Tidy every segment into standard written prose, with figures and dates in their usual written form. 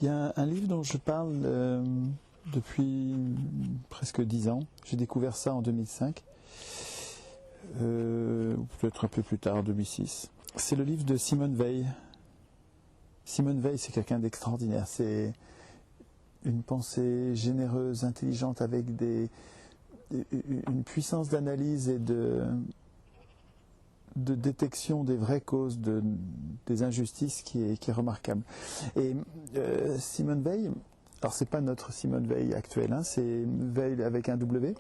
Il y a un livre dont je parle depuis presque 10 ans. J'ai découvert ça en 2005, ou peut-être un peu plus tard, 2006. C'est le livre de Simone Weil. Simone Weil, c'est quelqu'un d'extraordinaire. C'est une pensée généreuse, intelligente, avec une puissance d'analyse et de détection des vraies causes des injustices qui est remarquable. Et Simone Weil, alors c'est pas notre Simone Weil actuelle, c'est Weil avec un W,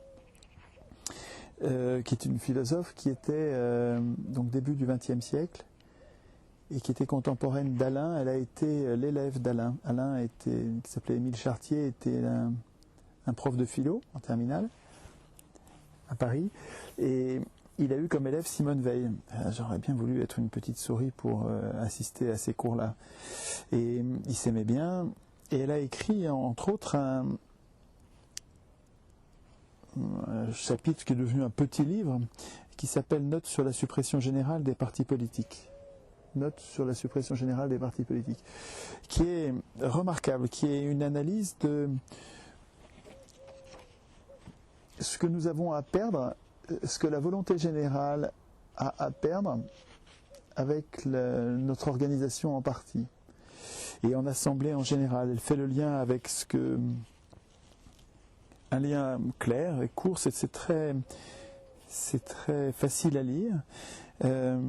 qui est une philosophe qui était donc début du XXe siècle et qui était contemporaine d'Alain. Elle a été l'élève d'Alain. Alain qui s'appelait Émile Chartier, était un prof de philo en terminale à Paris, et il a eu comme élève Simone Weil. J'aurais bien voulu être une petite souris pour assister à ces cours-là. Et il s'aimait bien. Et elle a écrit, entre autres, un chapitre qui est devenu un petit livre, qui s'appelle « Notes sur la suppression générale des partis politiques ». Notes sur la suppression générale des partis politiques. Qui est remarquable, qui est une analyse de ce que nous avons à perdre, ce que la volonté générale a à perdre avec notre organisation en partie et en assemblée en général. Elle fait le lien avec un lien clair et court, c'est très facile à lire. Elle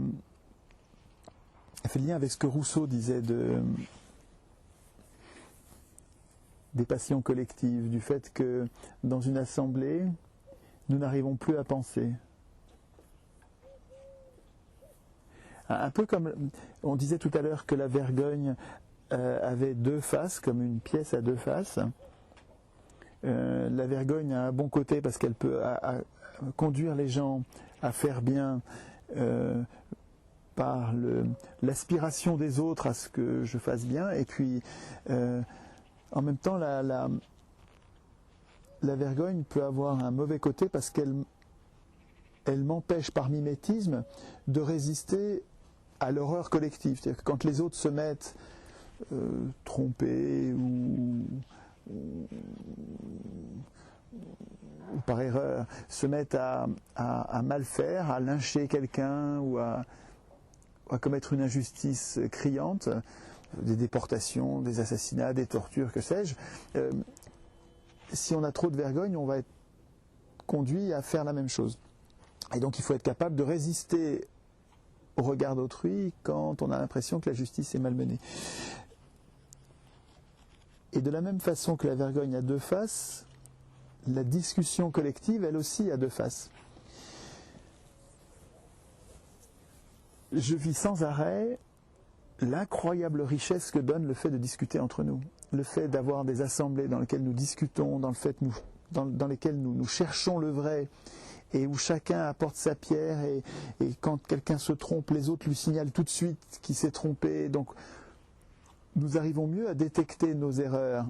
fait le lien avec ce que Rousseau disait des passions collectives, du fait que dans une assemblée, nous n'arrivons plus à penser. Un peu comme on disait tout à l'heure que la vergogne avait deux faces, comme une pièce à deux faces. La vergogne a un bon côté parce qu'elle peut conduire les gens à faire bien par l'aspiration des autres à ce que je fasse bien, et puis en même temps la vergogne peut avoir un mauvais côté parce qu'elle m'empêche par mimétisme de résister à l'horreur collective. C'est-à-dire que quand les autres se mettent trompés ou par erreur se mettent à mal faire, à lyncher quelqu'un ou à commettre une injustice criante, des déportations, des assassinats, des tortures, que sais-je, si on a trop de vergogne, on va être conduit à faire la même chose. Et donc il faut être capable de résister au regard d'autrui quand on a l'impression que la justice est malmenée. Et de la même façon que la vergogne a deux faces, la discussion collective, elle aussi, a deux faces. Je vis sans arrêt l'incroyable richesse que donne le fait de discuter entre nous. Le fait d'avoir des assemblées dans lesquelles nous discutons, dans lesquelles nous cherchons le vrai, et où chacun apporte sa pierre, et quand quelqu'un se trompe, les autres lui signalent tout de suite qu'il s'est trompé. Donc nous arrivons mieux à détecter nos erreurs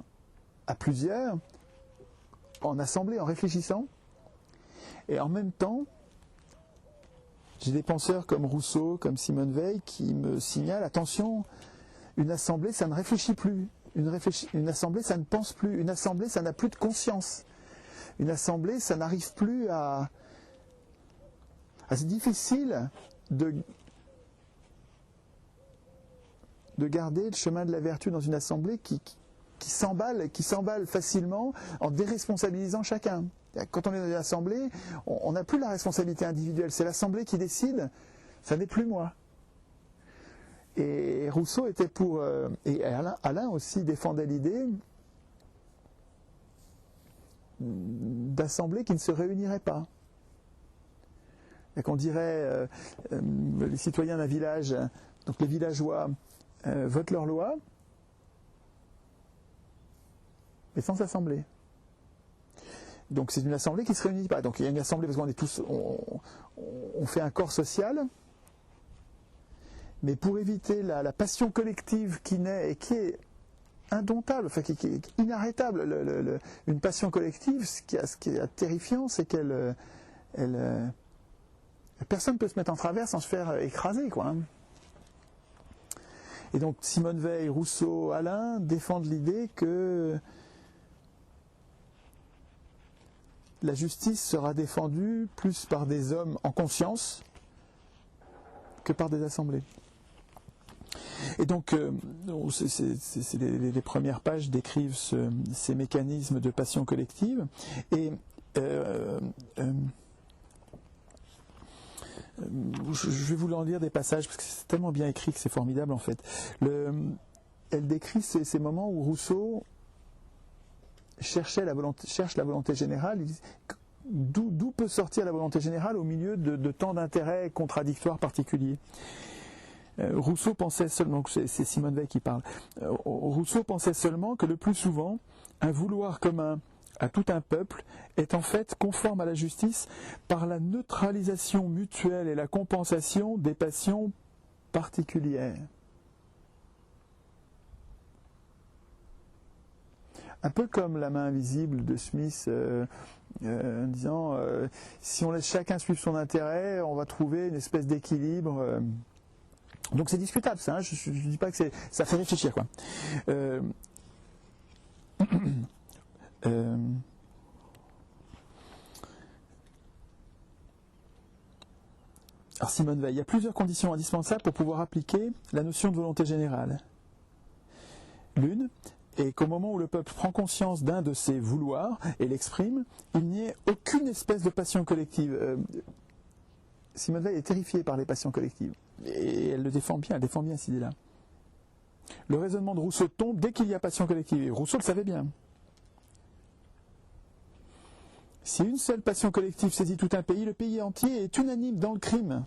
à plusieurs, en assemblée, en réfléchissant, et en même temps, j'ai des penseurs comme Rousseau, comme Simone Weil, qui me signalent, attention, une assemblée, ça ne réfléchit plus. Une assemblée, ça ne pense plus. Une assemblée, ça n'a plus de conscience. Une assemblée, ça n'arrive plus à... C'est difficile de garder le chemin de la vertu dans une assemblée qui s'emballe facilement en déresponsabilisant chacun. Quand on est dans une assemblée, on n'a plus la responsabilité individuelle, c'est l'assemblée qui décide, ça n'est plus moi. Et Rousseau était pour, et Alain aussi défendait l'idée d'assemblées qui ne se réuniraient pas. Et qu'on dirait, les citoyens d'un village, donc les villageois, votent leur loi, mais sans assemblée. Donc c'est une assemblée qui ne se réunit pas. Donc il y a une assemblée parce qu'on est tous, on fait un corps social, mais pour éviter la passion collective qui naît et qui est indomptable, enfin qui est inarrêtable. Une passion collective, ce qui est terrifiant, c'est qu'elle personne ne peut se mettre en travers sans se faire écraser, quoi. Et donc Simone Veil, Rousseau, Alain défendent l'idée que la justice sera défendue plus par des hommes en conscience que par des assemblées. Et donc, les premières pages décrivent ces mécanismes de passion collective. Et je vais vous en lire des passages parce que c'est tellement bien écrit que c'est formidable en fait. Elle décrit ces moments où Rousseau cherche la volonté générale. D'où peut sortir la volonté générale au milieu de tant d'intérêts contradictoires particuliers. Rousseau pensait seulement, c'est Simone Veil qui parle, Rousseau pensait seulement que le plus souvent, un vouloir commun à tout un peuple est en fait conforme à la justice par la neutralisation mutuelle et la compensation des passions particulières. Un peu comme la main invisible de Smith en disant si on laisse chacun suivre son intérêt, on va trouver une espèce d'équilibre. Donc c'est discutable ça, hein, je ne dis pas que ça fait réfléchir quoi. Alors Simone Veil, il y a plusieurs conditions indispensables pour pouvoir appliquer la notion de volonté générale. L'une est qu'au moment où le peuple prend conscience d'un de ses vouloirs et l'exprime, il n'y ait aucune espèce de passion collective. Simone Veil est terrifiée par les passions collectives. Et elle le défend bien, elle défend bien cette idée-là. Le raisonnement de Rousseau tombe dès qu'il y a passion collective. Et Rousseau le savait bien. Si une seule passion collective saisit tout un pays, le pays entier est unanime dans le crime.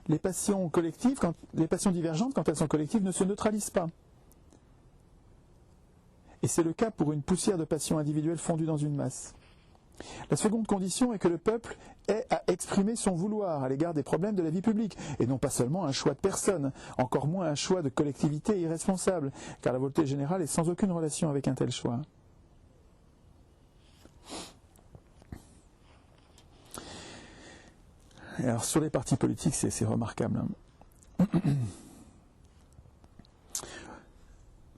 Les passions collectives, les passions divergentes, quand elles sont collectives, ne se neutralisent pas. Et c'est le cas pour une poussière de passions individuelles fondues dans une masse. La seconde condition est que le peuple ait à exprimer son vouloir à l'égard des problèmes de la vie publique, et non pas seulement un choix de personne, encore moins un choix de collectivité irresponsable, car la volonté générale est sans aucune relation avec un tel choix. Alors sur les partis politiques, c'est remarquable.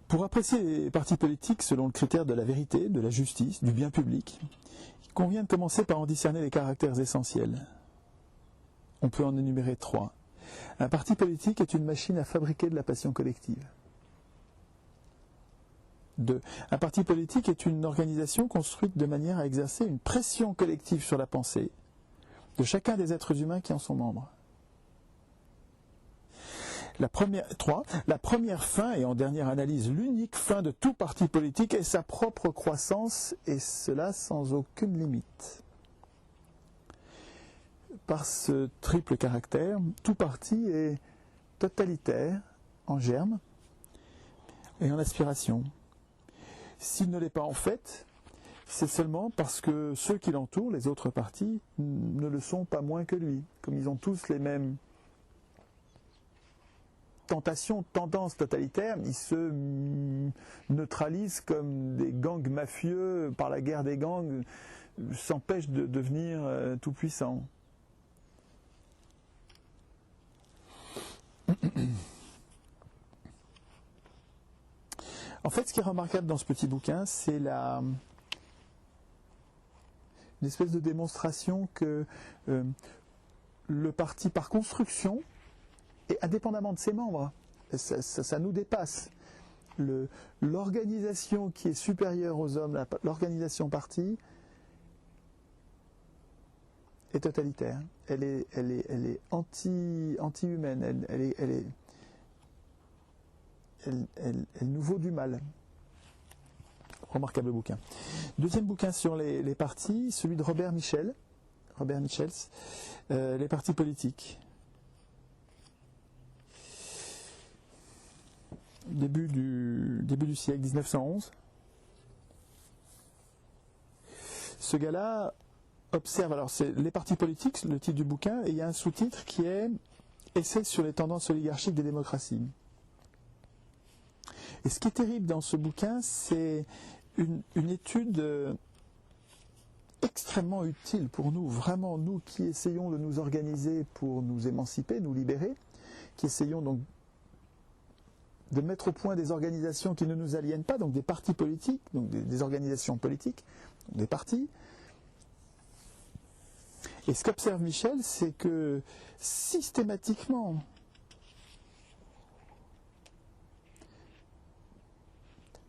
Pour apprécier les partis politiques selon le critère de la vérité, de la justice, du bien public, il convient de commencer par en discerner les caractères essentiels. On peut en énumérer 3. Un parti politique est une machine à fabriquer de la passion collective. 2. Un parti politique est une organisation construite de manière à exercer une pression collective sur la pensée de chacun des êtres humains qui en sont membres. 3. La première fin, et en dernière analyse, l'unique fin de tout parti politique est sa propre croissance, et cela sans aucune limite. Par ce triple caractère, tout parti est totalitaire, en germe, et en aspiration. S'il ne l'est pas en fait, c'est seulement parce que ceux qui l'entourent, les autres partis, ne le sont pas moins que lui. Comme ils ont tous les mêmes tendances totalitaires, ils se neutralisent comme des gangs mafieux par la guerre des gangs, s'empêchent de devenir tout puissants. En fait, ce qui est remarquable dans ce petit bouquin, c'est une espèce de démonstration que le parti, par construction, et indépendamment de ses membres, ça nous dépasse. L'organisation qui est supérieure aux hommes, l'organisation parti, est totalitaire. Elle est anti-humaine. Elle nous vaut du mal. Remarquable bouquin. Deuxième bouquin sur les partis, celui de Robert Michels, les partis politiques. Début du siècle, 1911. Ce gars-là observe, alors c'est les partis politiques, le titre du bouquin, et il y a un sous-titre qui est « Essai sur les tendances oligarchiques des démocraties ». Et ce qui est terrible dans ce bouquin, c'est une étude extrêmement utile pour nous, vraiment nous qui essayons de nous organiser pour nous émanciper, nous libérer, qui essayons donc de mettre au point des organisations qui ne nous aliènent pas, donc des partis politiques, donc des organisations politiques, des partis. Et ce qu'observe Michel, c'est que systématiquement,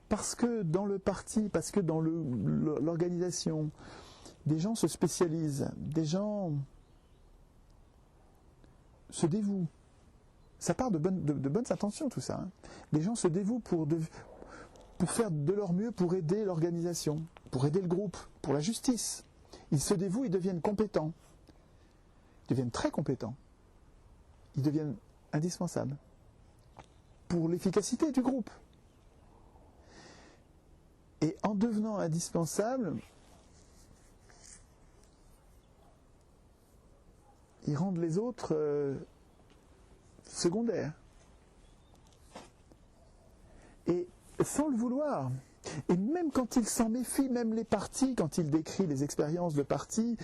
parce que dans le parti, parce que dans l'organisation, des gens se spécialisent, des gens se dévouent. Ça part de bonnes intentions tout ça. Hein. Les gens se dévouent pour faire de leur mieux pour aider l'organisation, pour aider le groupe, pour la justice. Ils se dévouent, ils deviennent compétents. Ils deviennent très compétents. Ils deviennent indispensables pour l'efficacité du groupe. Et en devenant indispensables, ils rendent les autres secondaires. Et sans le vouloir. Et même quand ils s'en méfient, même les partis, quand ils décrivent les expériences de partis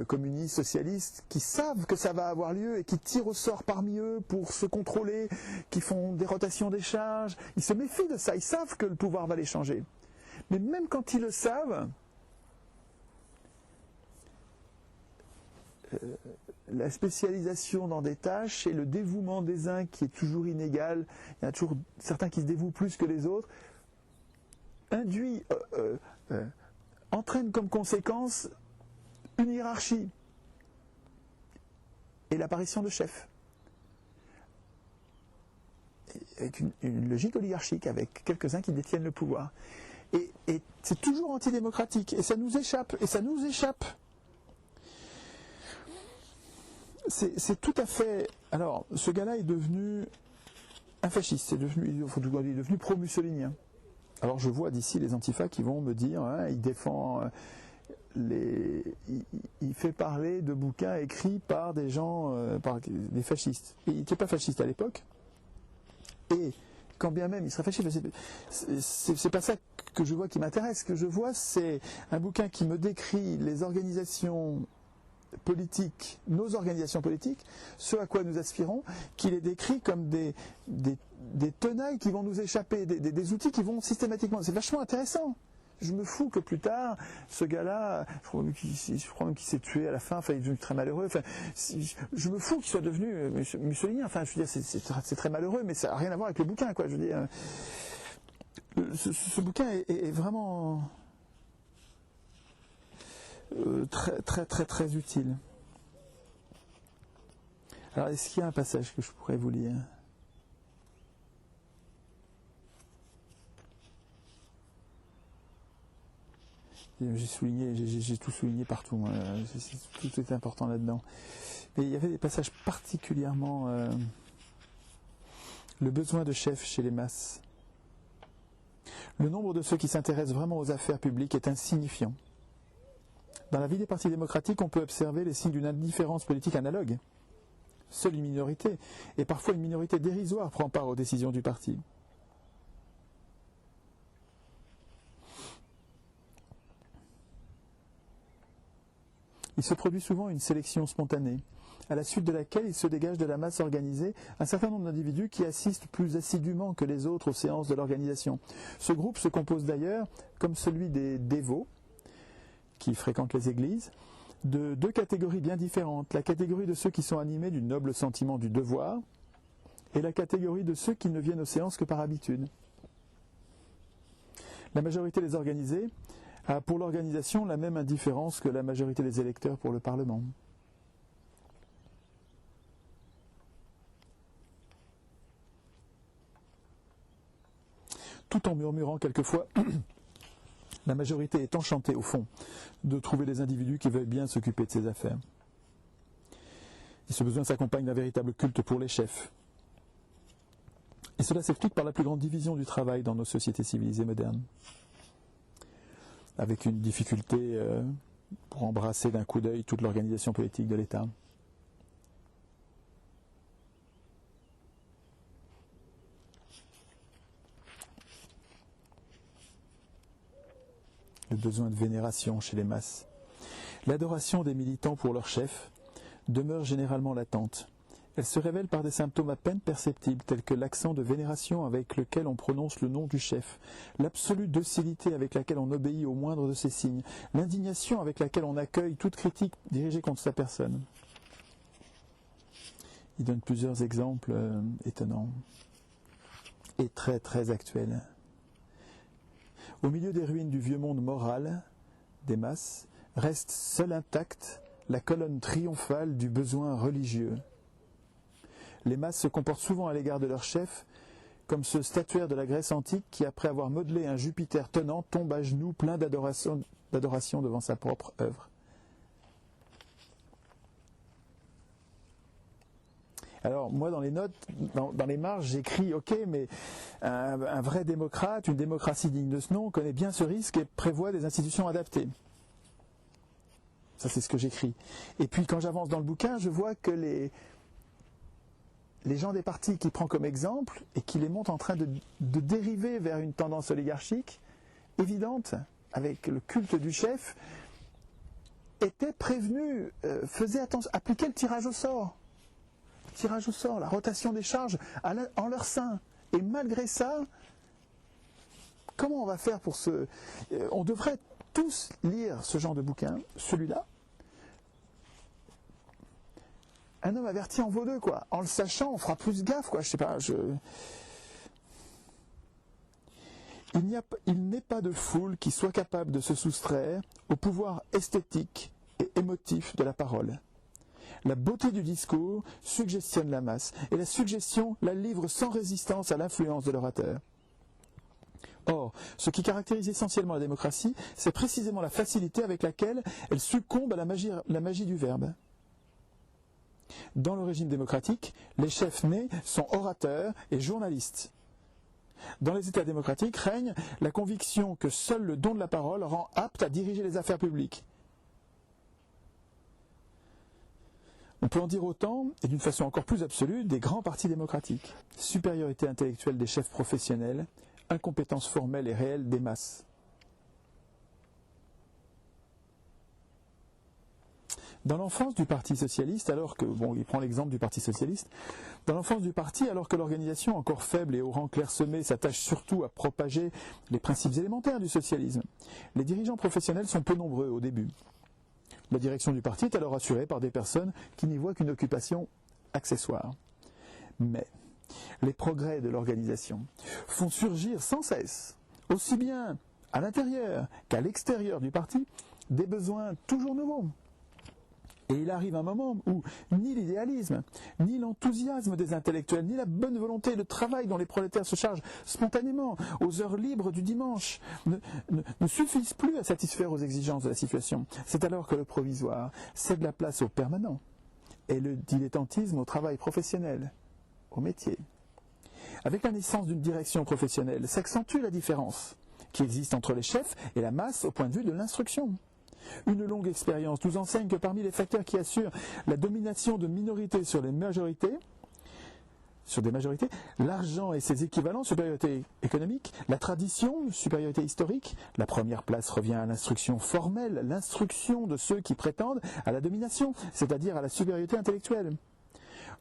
communistes, socialistes, qui savent que ça va avoir lieu et qui tirent au sort parmi eux pour se contrôler, qui font des rotations des charges, ils se méfient de ça, ils savent que le pouvoir va les changer. Mais même quand ils le savent, la spécialisation dans des tâches et le dévouement des uns qui est toujours inégal, il y en a toujours certains qui se dévouent plus que les autres, entraîne comme conséquence une hiérarchie et l'apparition de chefs. Avec une logique oligarchique, avec quelques-uns qui détiennent le pouvoir. Et c'est toujours antidémocratique, et ça nous échappe, C'est tout à fait... Alors, ce gars-là est devenu un fasciste, il est devenu pro-mussolinien. Alors je vois d'ici les antifas qui vont me dire, hein, il défend il fait parler de bouquins écrits par des gens, par des fascistes. Et il n'était pas fasciste à l'époque. Et quand bien même il serait fasciste, c'est pas ça que je vois qui m'intéresse. Ce que je vois, c'est un bouquin qui me décrit les organisations politiques, nos organisations politiques, ce à quoi nous aspirons, qui les décrit comme des tenailles qui vont nous échapper, des outils qui vont systématiquement... C'est vachement intéressant. Je me fous que plus tard, ce gars-là, je crois même qu'il s'est tué à la fin, enfin il est devenu très malheureux, enfin, je me fous qu'il soit devenu mussolinien, enfin je veux dire, c'est très malheureux, mais ça n'a rien à voir avec le bouquin, quoi, je veux dire. Ce bouquin est vraiment très utile. Alors, est-ce qu'il y a un passage que je pourrais vous lire ? J'ai tout souligné partout. Tout est important là-dedans. Mais il y avait des passages particulièrement... le besoin de chef chez les masses. Le nombre de ceux qui s'intéressent vraiment aux affaires publiques est insignifiant. Dans la vie des partis démocratiques, on peut observer les signes d'une indifférence politique analogue. Seule une minorité, et parfois une minorité dérisoire, prend part aux décisions du parti. Il se produit souvent une sélection spontanée, à la suite de laquelle il se dégage de la masse organisée un certain nombre d'individus qui assistent plus assidûment que les autres aux séances de l'organisation. Ce groupe se compose d'ailleurs, comme celui des dévots, qui fréquentent les églises, de deux catégories bien différentes. La catégorie de ceux qui sont animés du noble sentiment du devoir, et la catégorie de ceux qui ne viennent aux séances que par habitude. La majorité des organisés a pour l'organisation la même indifférence que la majorité des électeurs pour le Parlement. Tout en murmurant quelquefois, la majorité est enchantée, au fond, de trouver des individus qui veulent bien s'occuper de ses affaires. Et ce besoin s'accompagne d'un véritable culte pour les chefs. Et cela s'explique par la plus grande division du travail dans nos sociétés civilisées modernes. Avec une difficulté pour embrasser d'un coup d'œil toute l'organisation politique de l'État. Le besoin de vénération chez les masses. L'adoration des militants pour leur chef demeure généralement latente, Elle se révèle par des symptômes à peine perceptibles, tels que l'accent de vénération avec lequel on prononce le nom du chef, l'absolue docilité avec laquelle on obéit au moindre de ses signes, l'indignation avec laquelle on accueille toute critique dirigée contre sa personne. Il donne plusieurs exemples étonnants et très très actuels. Au milieu des ruines du vieux monde moral, des masses, reste seule intacte la colonne triomphale du besoin religieux. Les masses se comportent souvent à l'égard de leur chef comme ce statuaire de la Grèce antique qui, après avoir modelé un Jupiter tenant, tombe à genoux plein d'adoration devant sa propre œuvre. Alors moi dans les notes, dans les marges, j'écris « Ok, mais un vrai démocrate, une démocratie digne de ce nom, connaît bien ce risque et prévoit des institutions adaptées. » Ça c'est ce que j'écris. Et puis quand j'avance dans le bouquin, je vois que les gens des partis qu'il prend comme exemple et qui les montrent en train de dériver vers une tendance oligarchique évidente, avec le culte du chef, étaient prévenus, faisaient attention, appliquaient le tirage au sort. Tirage au sort, la rotation des charges en leur sein. Et malgré ça, comment on va faire pour ce... On devrait tous lire ce genre de bouquin, celui-là. Un homme averti en vaut deux, quoi. En le sachant, on fera plus gaffe, quoi. Je sais pas, Il n'est pas de foule qui soit capable de se soustraire au pouvoir esthétique et émotif de la parole. La beauté du discours suggestionne la masse, et la suggestion la livre sans résistance à l'influence de l'orateur. Or, ce qui caractérise essentiellement la démocratie, c'est précisément la facilité avec laquelle elle succombe à la magie du verbe. Dans le régime démocratique, les chefs nés sont orateurs et journalistes. Dans les États démocratiques règne la conviction que seul le don de la parole rend apte à diriger les affaires publiques. On peut en dire autant, et d'une façon encore plus absolue, des grands partis démocratiques. Supériorité intellectuelle des chefs professionnels, incompétence formelle et réelle des masses. Dans l'enfance du Parti socialiste, alors que, il prend l'exemple du Parti socialiste, dans l'enfance du parti, alors que l'organisation encore faible et au rang clairsemé s'attache surtout à propager les principes élémentaires du socialisme, les dirigeants professionnels sont peu nombreux au début. La direction du parti est alors assurée par des personnes qui n'y voient qu'une occupation accessoire. Mais les progrès de l'organisation font surgir sans cesse, aussi bien à l'intérieur qu'à l'extérieur du parti, des besoins toujours nouveaux. Et il arrive un moment où ni l'idéalisme, ni l'enthousiasme des intellectuels, ni la bonne volonté, le travail dont les prolétaires se chargent spontanément aux heures libres du dimanche ne suffisent plus à satisfaire aux exigences de la situation. C'est alors que le provisoire cède la place au permanent et le dilettantisme au travail professionnel, au métier. Avec la naissance d'une direction professionnelle, s'accentue la différence qui existe entre les chefs et la masse au point de vue de l'instruction. Une longue expérience nous enseigne que parmi les facteurs qui assurent la domination de minorités sur des majorités, l'argent et ses équivalents, supériorité économique, la tradition, supériorité historique, la première place revient à l'instruction formelle, l'instruction de ceux qui prétendent à la domination, c'est-à-dire à la supériorité intellectuelle.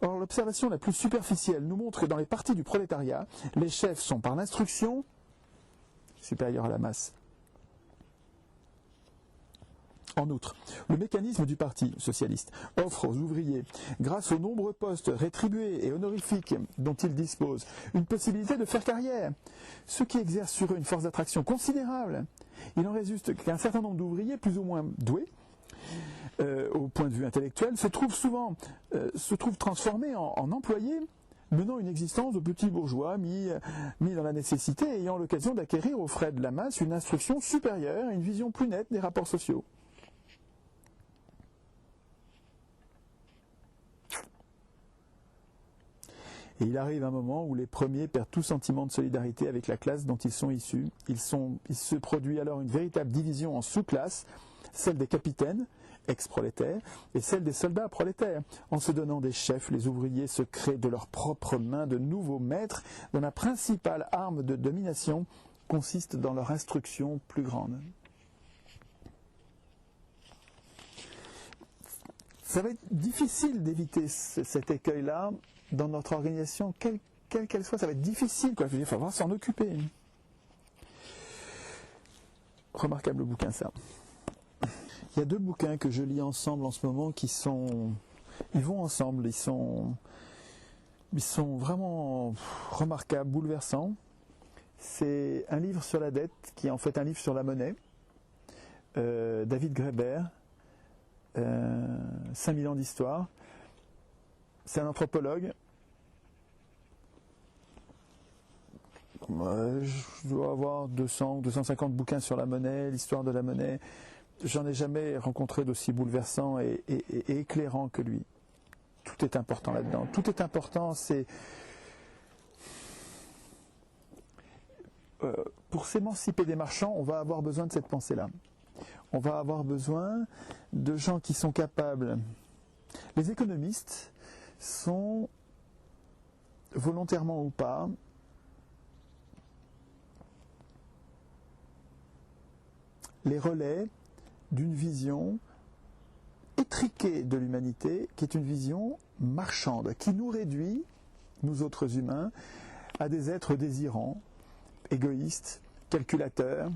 Or, l'observation la plus superficielle nous montre que dans les partis du prolétariat, les chefs sont par l'instruction supérieurs à la masse. En outre, le mécanisme du Parti socialiste offre aux ouvriers, grâce aux nombreux postes rétribués et honorifiques dont ils disposent, une possibilité de faire carrière, ce qui exerce sur eux une force d'attraction considérable. Il en résulte qu'un certain nombre d'ouvriers plus ou moins doués, au point de vue intellectuel, se trouvent transformés en employés, menant une existence de petits bourgeois mis dans la nécessité et ayant l'occasion d'acquérir aux frais de la masse une instruction supérieure et une vision plus nette des rapports sociaux. Et il arrive un moment où les premiers perdent tout sentiment de solidarité avec la classe dont ils sont issus. Il se produit alors une véritable division en sous-classes, celle des capitaines, ex-prolétaires, et celle des soldats prolétaires. En se donnant des chefs, les ouvriers se créent de leurs propres mains de nouveaux maîtres dont la principale arme de domination consiste dans leur instruction plus grande. Ça va être difficile d'éviter cet écueil-là dans notre organisation, quelle qu'elle soit, ça va être difficile, quoi. Je veux dire, il va falloir s'en occuper. Remarquable bouquin, ça. Il y a 2 bouquins que je lis ensemble en ce moment ils vont ensemble, ils sont vraiment remarquables, bouleversants. C'est un livre sur la dette, qui est en fait un livre sur la monnaie. David Graeber, 5000 ans d'histoire. C'est un anthropologue. Je dois avoir 200 ou 250 bouquins sur la monnaie, l'histoire de la monnaie. J'en ai jamais rencontré d'aussi bouleversant et éclairant que lui. Tout est important là-dedans. Tout est important, c'est... pour s'émanciper des marchands, on va avoir besoin de cette pensée-là. On va avoir besoin de gens qui sont capables... Les économistes sont, volontairement ou pas, les relais d'une vision étriquée de l'humanité, qui est une vision marchande, qui nous réduit, nous autres humains, à des êtres désirants, égoïstes, calculateurs.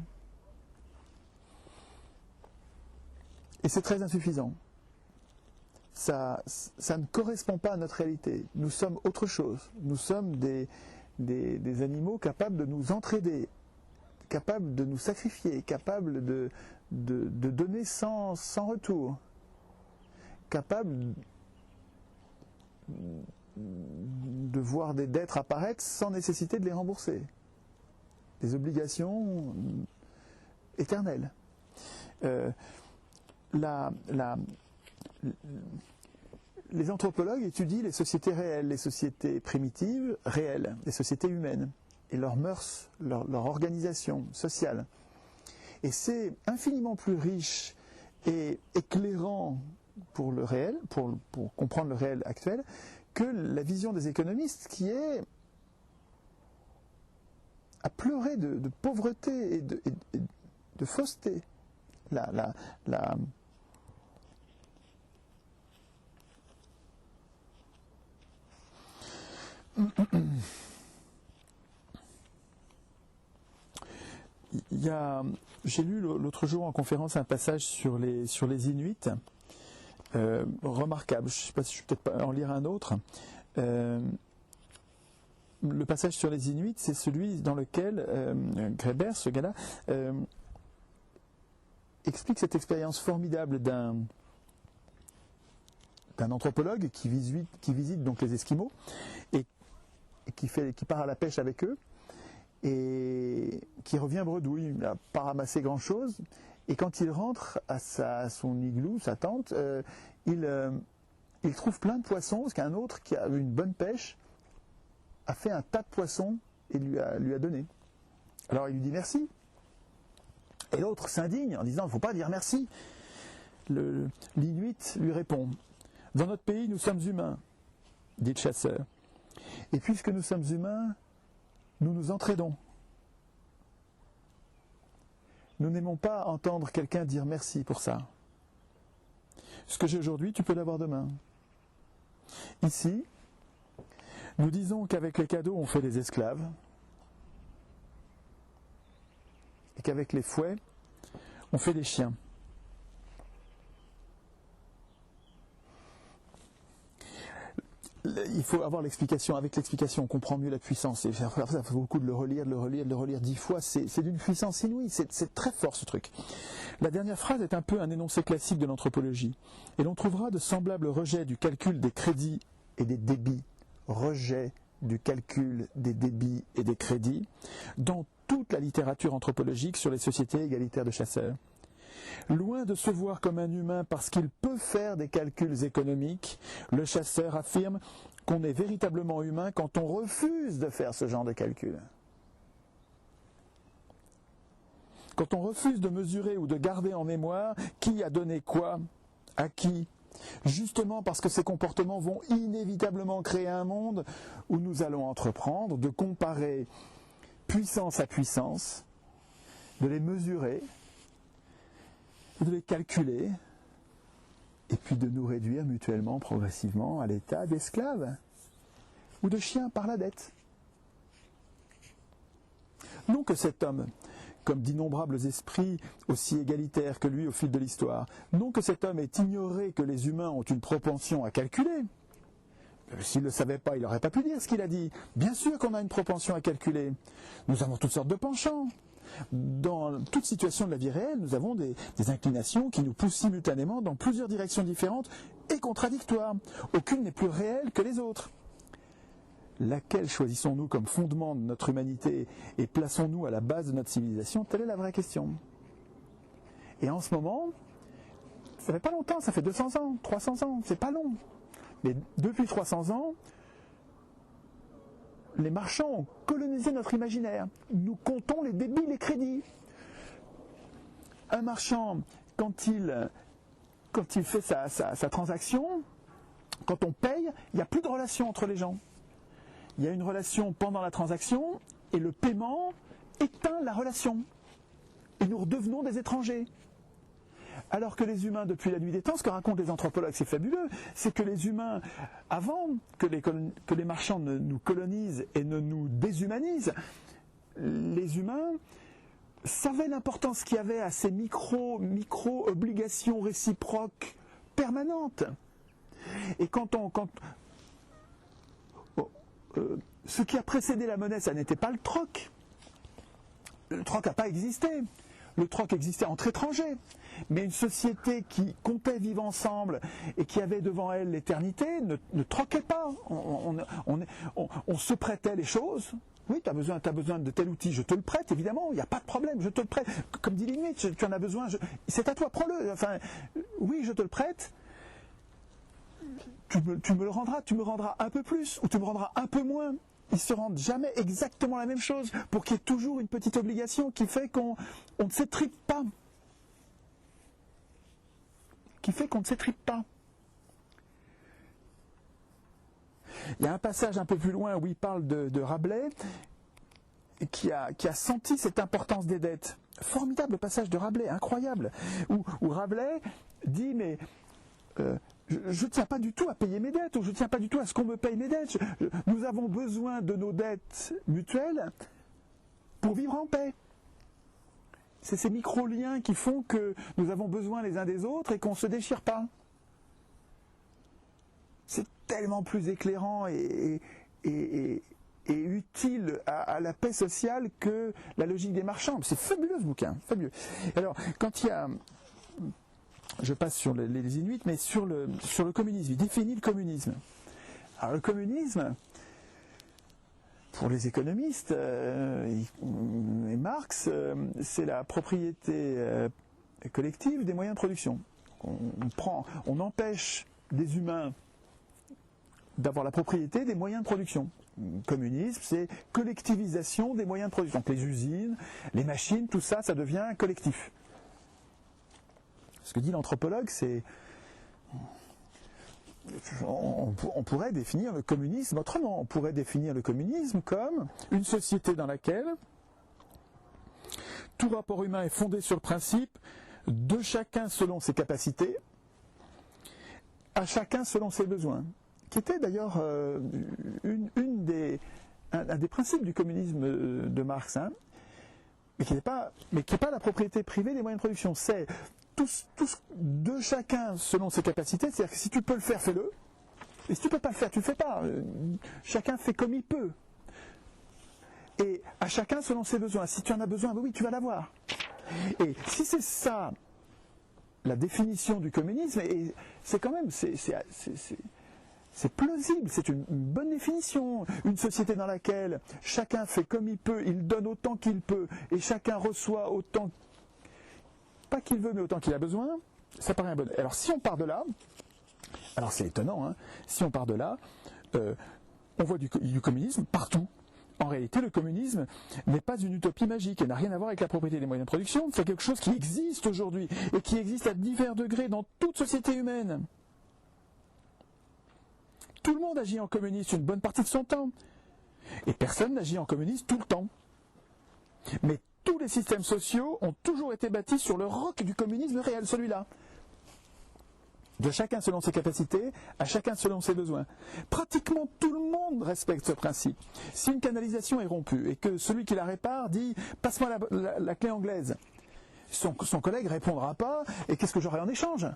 Et c'est très insuffisant. Ça ne correspond pas à notre réalité. Nous sommes autre chose. Nous sommes des animaux capables de nous entraider, capables de nous sacrifier, capables de donner sans retour, capables de voir des dettes apparaître sans nécessité de les rembourser. Des obligations éternelles. Les anthropologues étudient les sociétés réelles, les sociétés primitives réelles, les sociétés humaines, et leurs mœurs, leur organisation sociale. Et c'est infiniment plus riche et éclairant pour le réel, pour comprendre le réel actuel, que la vision des économistes qui est à pleurer de pauvreté et de fausseté. J'ai lu l'autre jour en conférence un passage sur les Inuits, remarquable. Je ne sais pas si je vais peut-être en lire un autre. Le passage sur les Inuits, c'est celui dans lequel Graeber, ce gars-là, explique cette expérience formidable d'un anthropologue qui visite donc les Esquimaux et qui part à la pêche avec eux et qui revient bredouille. Il n'a pas ramassé grand-chose. Et quand il rentre à son igloo, sa tente, il trouve plein de poissons, parce qu'un autre qui a eu une bonne pêche a fait un tas de poissons et lui a donné. Alors il lui dit merci. Et l'autre s'indigne en disant « il ne faut pas dire merci ». L'Inuit lui répond « Dans notre pays, nous sommes humains, dit le chasseur. Et puisque nous sommes humains, nous nous entraidons. Nous n'aimons pas entendre quelqu'un dire merci pour ça. Ce que j'ai aujourd'hui, tu peux l'avoir demain. Ici, nous disons qu'avec les cadeaux, on fait des esclaves, et qu'avec les fouets, on fait des chiens. Il faut avoir l'explication. Avec l'explication, on comprend mieux la puissance. Et ça vaut le coup de le relire 10 fois. C'est d'une puissance inouïe. C'est très fort, ce truc. La dernière phrase est un peu un énoncé classique de l'anthropologie. Et l'on trouvera de semblables rejets du calcul des crédits et des débits. Rejet du calcul des débits et des crédits dans toute la littérature anthropologique sur les sociétés égalitaires de chasseurs. Loin de se voir comme un humain parce qu'il peut faire des calculs économiques, le chasseur affirme qu'on est véritablement humain quand on refuse de faire ce genre de calcul. Quand on refuse de mesurer ou de garder en mémoire qui a donné quoi, à qui, justement parce que ces comportements vont inévitablement créer un monde où nous allons entreprendre de comparer puissance à puissance, de les mesurer, de les calculer et puis de nous réduire mutuellement, progressivement, à l'état d'esclaves ou de chiens par la dette. Non que cet homme, comme d'innombrables esprits aussi égalitaires que lui au fil de l'histoire, non que cet homme ait ignoré que les humains ont une propension à calculer. S'il ne le savait pas, il n'aurait pas pu dire ce qu'il a dit. Bien sûr qu'on a une propension à calculer. Nous avons toutes sortes de penchants. Dans toute situation de la vie réelle, nous avons des inclinations qui nous poussent simultanément dans plusieurs directions différentes et contradictoires. Aucune n'est plus réelle que les autres. Laquelle choisissons-nous comme fondement de notre humanité et plaçons-nous à la base de notre civilisation? Telle est la vraie question. Et en ce moment, ça fait pas longtemps, ça fait 200 ans, 300 ans, c'est pas long. Mais depuis 300 ans, les marchands ont colonisé notre imaginaire. Nous comptons les débits, les crédits. Un marchand, quand il fait sa transaction, quand on paye, il n'y a plus de relation entre les gens. Il y a une relation pendant la transaction et le paiement éteint la relation. Et nous redevenons des étrangers. Alors que les humains, depuis la nuit des temps, ce que racontent les anthropologues, c'est fabuleux, c'est que les humains, avant que les marchands ne nous colonisent et ne nous déshumanisent, les humains savaient l'importance qu'il y avait à ces micro-obligations réciproques permanentes. Et ce qui a précédé la monnaie, ça n'était pas le troc. Le troc n'a pas existé. Le troc existait entre étrangers. Mais une société qui comptait vivre ensemble et qui avait devant elle l'éternité ne troquait pas. On se prêtait les choses. Oui, tu as besoin de tel outil, je te le prête, évidemment, il n'y a pas de problème, je te le prête. Comme dit l'Inuit, tu en as besoin, c'est à toi, prends-le. Enfin, oui, je te le prête. Tu me le rendras, tu me rendras un peu plus ou tu me rendras un peu moins. Ils ne se rendent jamais exactement la même chose pour qu'il y ait toujours une petite obligation qui fait qu'on ne s'étripe pas. Il y a un passage un peu plus loin où il parle de Rabelais qui a senti cette importance des dettes. Formidable passage de Rabelais, incroyable, où Rabelais dit mais je ne tiens pas du tout à payer mes dettes, ou je ne tiens pas du tout à ce qu'on me paye mes dettes. Nous avons besoin de nos dettes mutuelles pour vivre en paix. C'est ces micro-liens qui font que nous avons besoin les uns des autres et qu'on ne se déchire pas. C'est tellement plus éclairant et utile à la paix sociale que la logique des marchands. C'est fabuleux ce bouquin, fabuleux. Alors, quand il y a... Je passe sur les Inuits, mais sur le communisme. Il définit le communisme. Alors le communisme, pour les économistes, et Marx, c'est la propriété collective des moyens de production. On empêche des humains d'avoir la propriété des moyens de production. Le communisme, c'est collectivisation des moyens de production. Donc les usines, les machines, tout ça, ça devient collectif. Ce que dit l'anthropologue, c'est... On pourrait définir le communisme autrement. On pourrait définir le communisme comme une société dans laquelle tout rapport humain est fondé sur le principe de chacun selon ses capacités, à chacun selon ses besoins. Qui était d'ailleurs un des principes du communisme de Marx, hein, mais qui n'est pas la propriété privée des moyens de production. C'est tous de chacun selon ses capacités, c'est-à-dire que si tu peux le faire, fais-le, et si tu ne peux pas le faire, tu ne le fais pas. Chacun fait comme il peut. Et à chacun selon ses besoins. Si tu en as besoin, ben oui, tu vas l'avoir. Et si c'est ça, la définition du communisme, et c'est quand même... C'est plausible, c'est une bonne définition. Une société dans laquelle chacun fait comme il peut, il donne autant qu'il peut, et chacun reçoit autant, pas qu'il veut, mais autant qu'il a besoin, ça paraît un bon. Alors si on part de là, alors c'est étonnant, hein, si on part de là, on voit du communisme partout. En réalité, le communisme n'est pas une utopie magique et n'a rien à voir avec la propriété des moyens de production, c'est quelque chose qui existe aujourd'hui, et qui existe à divers degrés dans toute société humaine. Tout le monde agit en communiste une bonne partie de son temps. Et personne n'agit en communiste tout le temps. Mais tous les systèmes sociaux ont toujours été bâtis sur le roc du communisme réel, celui-là. De chacun selon ses capacités, à chacun selon ses besoins. Pratiquement tout le monde respecte ce principe. Si une canalisation est rompue et que celui qui la répare dit « passe-moi la clé anglaise », son collègue ne répondra pas « et qu'est-ce que j'aurai en échange ?»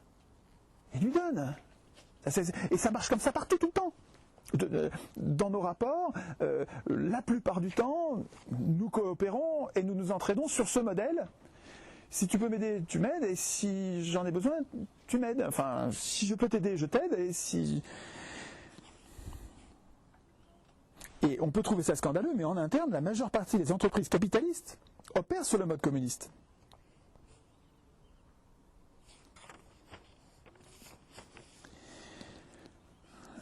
Il lui donne. Et ça marche comme ça partout, tout le temps. Dans nos rapports, la plupart du temps, nous coopérons et nous nous entraînons sur ce modèle. Si tu peux m'aider, tu m'aides, et si j'en ai besoin, tu m'aides. Enfin, si je peux t'aider, je t'aide, Et on peut trouver ça scandaleux, mais en interne, la majeure partie des entreprises capitalistes opèrent sur le mode communiste.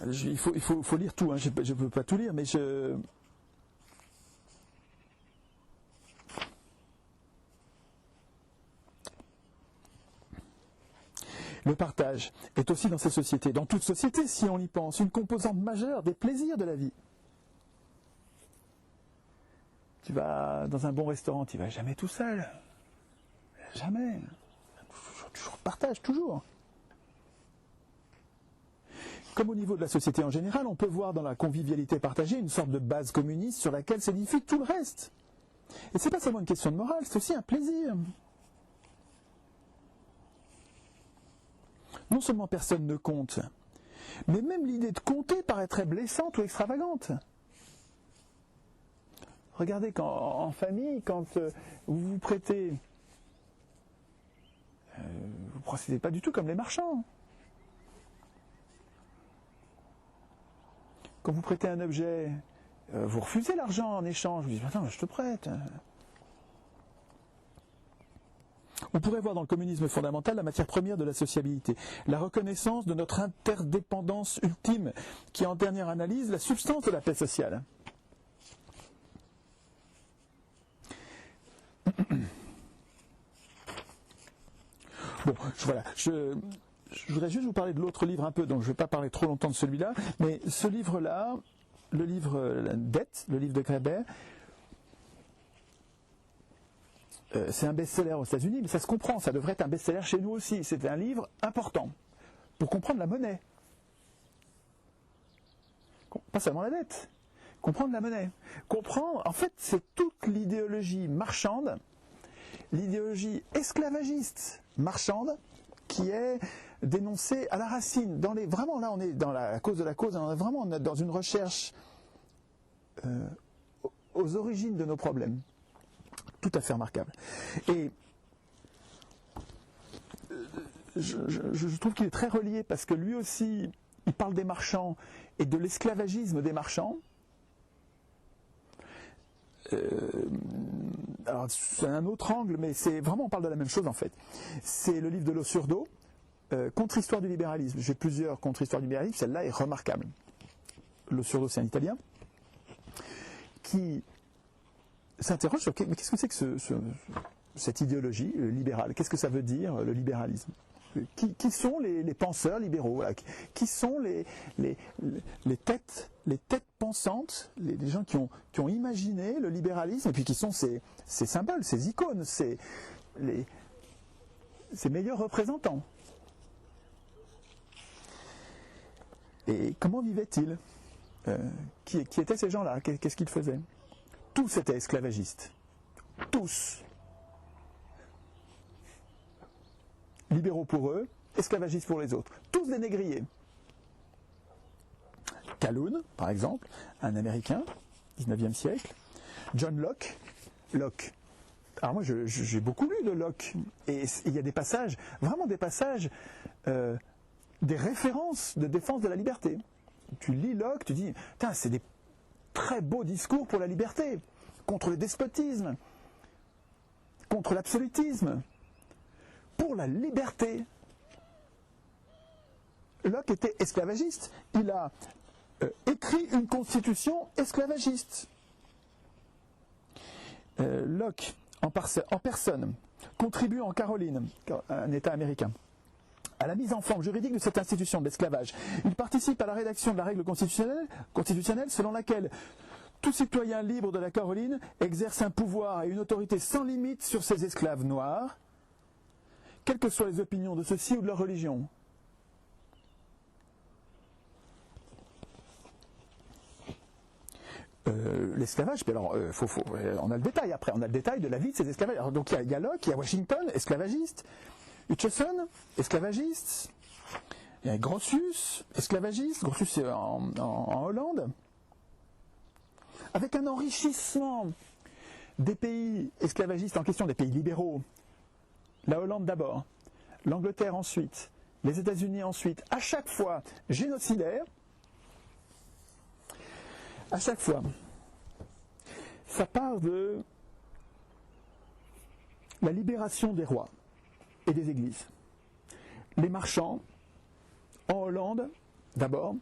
Il faut lire tout, hein. Je ne peux pas tout lire, mais Le partage est aussi dans ces sociétés, dans toute société, si on y pense, une composante majeure des plaisirs de la vie. Tu vas dans un bon restaurant, tu ne vas jamais tout seul. Jamais. Toujours partage, toujours. Comme au niveau de la société en général, on peut voir dans la convivialité partagée une sorte de base communiste sur laquelle s'édifie tout le reste. Et ce n'est pas seulement une question de morale, c'est aussi un plaisir. Non seulement personne ne compte, mais même l'idée de compter paraîtrait blessante ou extravagante. Regardez, en famille, quand vous vous prêtez, vous ne procédez pas du tout comme les marchands. Quand vous prêtez un objet, vous refusez l'argent en échange. Vous dites, attends, je te prête. On pourrait voir dans le communisme fondamental la matière première de la sociabilité, la reconnaissance de notre interdépendance ultime, qui est en dernière analyse la substance de la paix sociale. Bon, voilà, je voudrais juste vous parler de l'autre livre un peu, donc je ne vais pas parler trop longtemps de celui-là, mais ce livre-là, le livre Dette, le livre de Graeber, c'est un best-seller aux États-Unis, mais ça se comprend, ça devrait être un best-seller chez nous aussi. C'est un livre important pour comprendre la monnaie. Pas seulement la dette, comprendre la monnaie. Comprendre, en fait, c'est toute l'idéologie marchande, l'idéologie esclavagiste marchande, qui est dénoncée à la racine. Vraiment, là, on est dans la cause de la cause, on est vraiment dans une recherche aux origines de nos problèmes. Tout à fait remarquable. Et je trouve qu'il est très relié parce que lui aussi, il parle des marchands et de l'esclavagisme des marchands. Alors c'est un autre angle, mais c'est vraiment, on parle de la même chose en fait. C'est le livre de Losurdo, Contre-histoire du libéralisme. J'ai plusieurs contre-histoires du libéralisme, celle-là est remarquable. Losurdo, c'est un Italien qui s'interroge sur mais qu'est-ce que c'est que cette idéologie libérale. Qu'est-ce que ça veut dire le libéralisme? Qui sont les penseurs libéraux, voilà. Qui sont les têtes pensantes, les gens qui ont imaginé le libéralisme, et puis qui sont ces symboles, ces icônes, ces meilleurs représentants. Et comment vivaient-ils? Qui étaient ces gens-là? Qu'est-ce qu'ils faisaient? Tous étaient esclavagistes. Tous. Libéraux pour eux, esclavagistes pour les autres. Tous des négriers. Calhoun, par exemple, un Américain, 19e siècle. John Locke. Alors moi, j'ai beaucoup lu de Locke. Et il y a des passages, vraiment des passages, des références de défense de la liberté. Tu lis Locke, tu dis, c'est des très beaux discours pour la liberté, contre le despotisme, contre l'absolutisme, pour la liberté. Locke était esclavagiste. Il a écrit une constitution esclavagiste. Locke, en personne, contribue en Caroline, un État américain, à la mise en forme juridique de cette institution de l'esclavage. Il participe à la rédaction de la règle constitutionnelle selon laquelle tout citoyen libre de la Caroline exerce un pouvoir et une autorité sans limite sur ses esclaves noirs, quelles que soient les opinions de ceux-ci ou de leur religion. l'esclavage. Puis alors, on a le détail après, on a le détail de la vie de ces esclavagistes. Alors, donc il y a Locke, il y a Washington, esclavagiste, Hutcheson, esclavagiste, il y a Grotius, esclavagiste, Grotius en Hollande, avec un enrichissement des pays esclavagistes en question, des pays libéraux, la Hollande d'abord, l'Angleterre ensuite, les États-Unis ensuite, à chaque fois génocidaire, à chaque fois, ça part de la libération des rois et des églises. Les marchands, en Hollande, d'abord,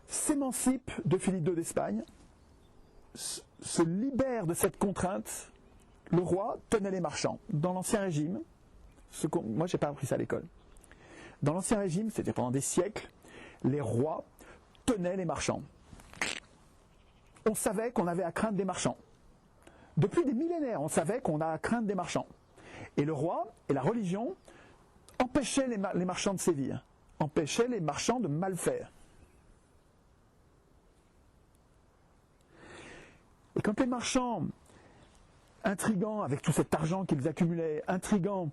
s'émancipent de Philippe II d'Espagne, se libèrent de cette contrainte. Le roi tenait les marchands. Dans l'Ancien Régime, moi je n'ai pas appris ça à l'école, dans l'Ancien Régime, c'était pendant des siècles, les rois tenaient les marchands. On savait qu'on avait à craindre des marchands. Depuis des millénaires, on savait qu'on a à craindre des marchands. Et le roi et la religion empêchaient les marchands de sévir, empêchaient les marchands de mal faire. Et quand les marchands, intrigants avec tout cet argent qu'ils accumulaient, intrigants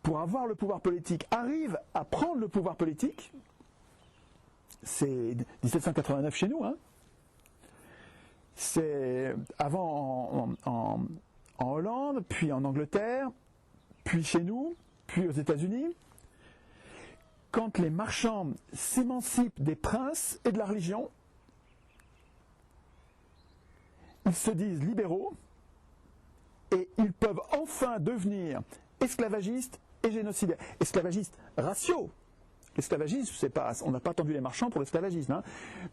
pour avoir le pouvoir politique, arrivent à prendre le pouvoir politique, c'est 1789 chez nous, hein. C'est avant en Hollande, puis en Angleterre, puis chez nous, puis aux États-Unis. Quand les marchands s'émancipent des princes et de la religion, ils se disent libéraux et ils peuvent enfin devenir esclavagistes et génocidaires. Esclavagistes raciaux. L'esclavagisme, c'est pas, on n'a pas attendu les marchands pour l'esclavagisme, hein,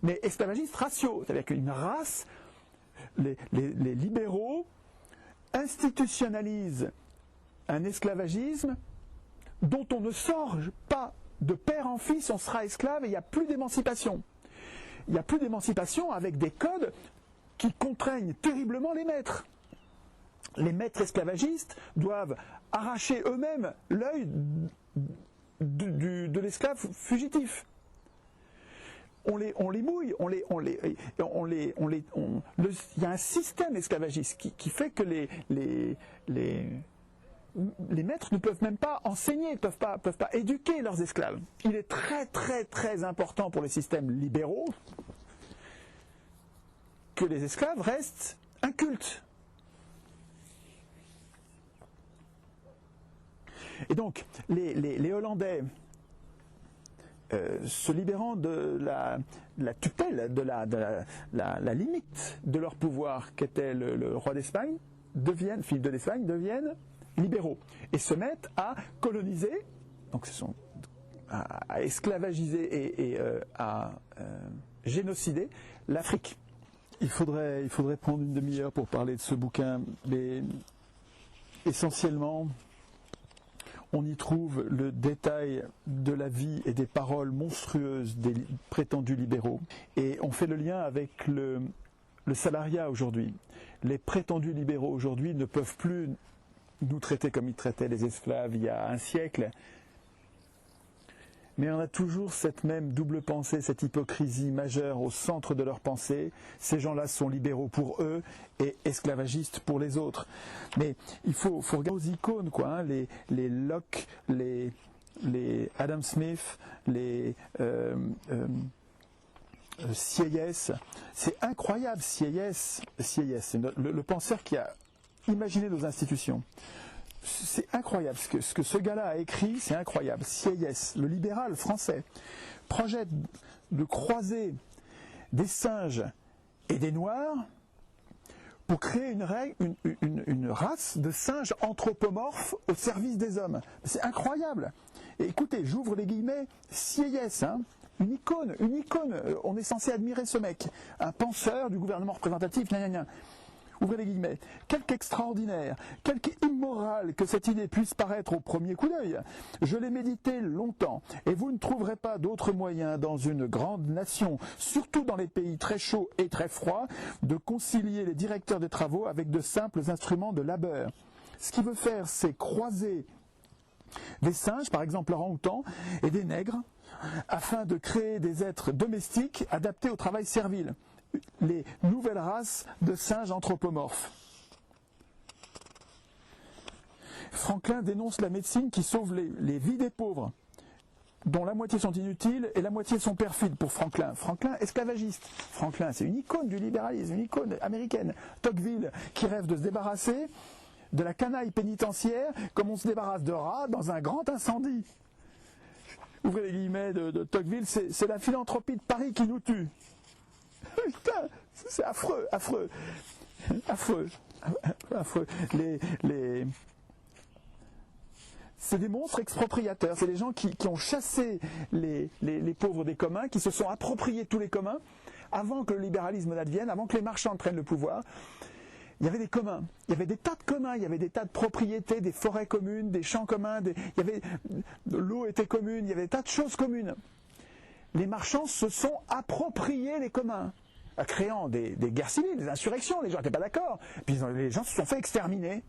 mais esclavagistes raciaux, c'est-à-dire qu'une race, les libéraux institutionnalisent un esclavagisme dont on ne sort pas de père en fils, on sera esclave et il n'y a plus d'émancipation. Il n'y a plus d'émancipation avec des codes qui contraignent terriblement les maîtres. Les maîtres esclavagistes doivent arracher eux-mêmes l'œil de l'esclave fugitif. On les mouille, il y a un système esclavagiste qui fait que les maîtres ne peuvent même pas enseigner, ne peuvent pas éduquer leurs esclaves. Il est très très très important pour les systèmes libéraux que les esclaves restent incultes. Et donc, les Hollandais, se libérant de la tutelle, de la limite de leur pouvoir qu'était le roi d'Espagne, Philippe II d'Espagne, deviennent libéraux et se mettent à coloniser, donc à esclavagiser et à génocider l'Afrique. Il faudrait prendre une demi-heure pour parler de ce bouquin, mais essentiellement, on y trouve le détail de la vie et des paroles monstrueuses des prétendus libéraux. Et on fait le lien avec le salariat aujourd'hui. Les prétendus libéraux aujourd'hui ne peuvent plus nous traiter comme ils traitaient les esclaves il y a un siècle. Mais on a toujours cette même double pensée, cette hypocrisie majeure au centre de leur pensée. Ces gens-là sont libéraux pour eux et esclavagistes pour les autres. Mais il faut regarder aux icônes, quoi, hein, les Locke, les Adam Smith, les Sieyès. C'est incroyable, Sieyès, c'est le penseur qui a imaginé nos institutions. C'est incroyable, ce que ce gars-là a écrit, c'est incroyable. Sieyès, le libéral français, projette de croiser des singes et des noirs pour créer une race de singes anthropomorphes au service des hommes. C'est incroyable. Et écoutez, j'ouvre les guillemets, Sieyès, hein, une icône, on est censé admirer ce mec, un penseur du gouvernement représentatif, ouvrez les guillemets, quelque extraordinaire, quelque immoral que cette idée puisse paraître au premier coup d'œil, je l'ai médité longtemps, et vous ne trouverez pas d'autre moyen dans une grande nation, surtout dans les pays très chauds et très froids, de concilier les directeurs des travaux avec de simples instruments de labeur. Ce qu'il veut faire, c'est croiser des singes, par exemple orang-outans, et des nègres, afin de créer des êtres domestiques adaptés au travail servile. les nouvelles races de singes anthropomorphes. Franklin dénonce la médecine qui sauve les vies des pauvres, dont la moitié sont inutiles et la moitié sont perfides pour Franklin. Franklin, esclavagiste. Franklin, c'est une icône du libéralisme, une icône américaine. Tocqueville, qui rêve de se débarrasser de la canaille pénitentiaire comme on se débarrasse de rats dans un grand incendie. Ouvrez les guillemets de Tocqueville, c'est la philanthropie de Paris qui nous tue. Putain, c'est affreux, affreux, affreux, affreux. C'est des monstres expropriateurs, c'est les gens qui ont chassé les pauvres des communs, qui se sont appropriés tous les communs, avant que le libéralisme n'advienne, avant que les marchands prennent le pouvoir. Il y avait des communs, il y avait des tas de communs, il y avait des tas de propriétés, des forêts communes, des champs communs, l'eau était commune, il y avait des tas de choses communes. Les marchands se sont appropriés les communs, créant des guerres civiles, des insurrections, les gens n'étaient pas d'accord, puis les gens se sont fait exterminer.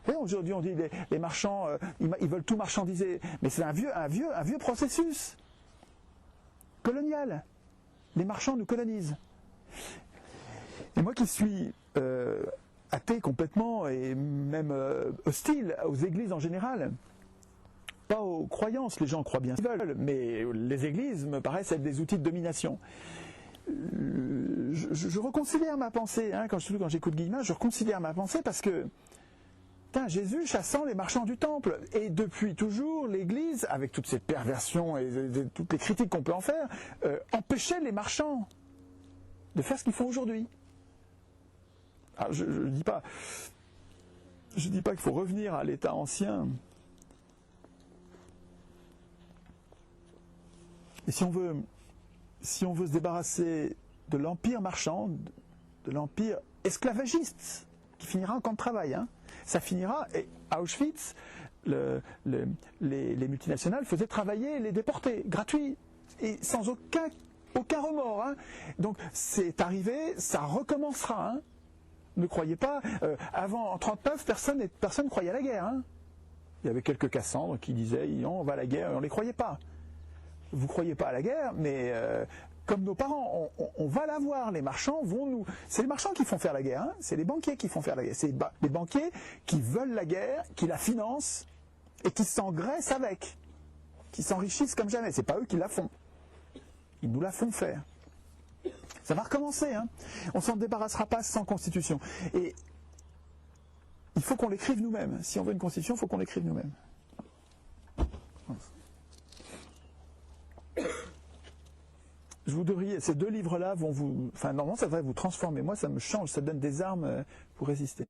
Et aujourd'hui, on dit les marchands, ils veulent tout marchandiser. Mais c'est un vieux processus colonial. Les marchands nous colonisent. Et moi qui suis athée complètement et même hostile aux églises en général, pas aux croyances, les gens croient bien ce qu'ils veulent, mais les églises me paraissent être des outils de domination. Je reconsidère ma pensée, hein, quand j'écoute Guillemin, je reconsidère ma pensée parce que Jésus chassant les marchands du temple. Et depuis toujours, l'Église, avec toute cette perversion et toutes les critiques qu'on peut en faire, empêchait les marchands de faire ce qu'ils font aujourd'hui. Alors, je ne dis pas qu'il faut revenir à l'état ancien. Et si on veut se débarrasser de l'empire marchand, de l'empire esclavagiste, qui finira en camp de travail, hein, ça finira, et à Auschwitz, les multinationales faisaient travailler les déportés, gratuits, et sans aucun remords. Hein. Donc c'est arrivé, ça recommencera. Hein. Ne croyez pas, avant, en 1939, personne ne croyait à la guerre. Hein. Il y avait quelques Cassandres qui disaient, non, on va à la guerre, et on ne les croyait pas. Vous ne croyez pas à la guerre, mais comme nos parents, on va la voir, les marchands vont nous... C'est les marchands qui font faire la guerre, hein, c'est les banquiers qui font faire la guerre. C'est les banquiers qui veulent la guerre, qui la financent et qui s'engraissent avec, qui s'enrichissent comme jamais. C'est pas eux qui la font. Ils nous la font faire. Ça va recommencer, hein. On ne s'en débarrassera pas sans constitution. Et il faut qu'on l'écrive nous-mêmes. Si on veut une constitution, il faut qu'on l'écrive nous-mêmes. Ces deux livres-là vont vous... Enfin, normalement, ça devrait vous transformer. Moi, ça me change, ça donne des armes pour résister.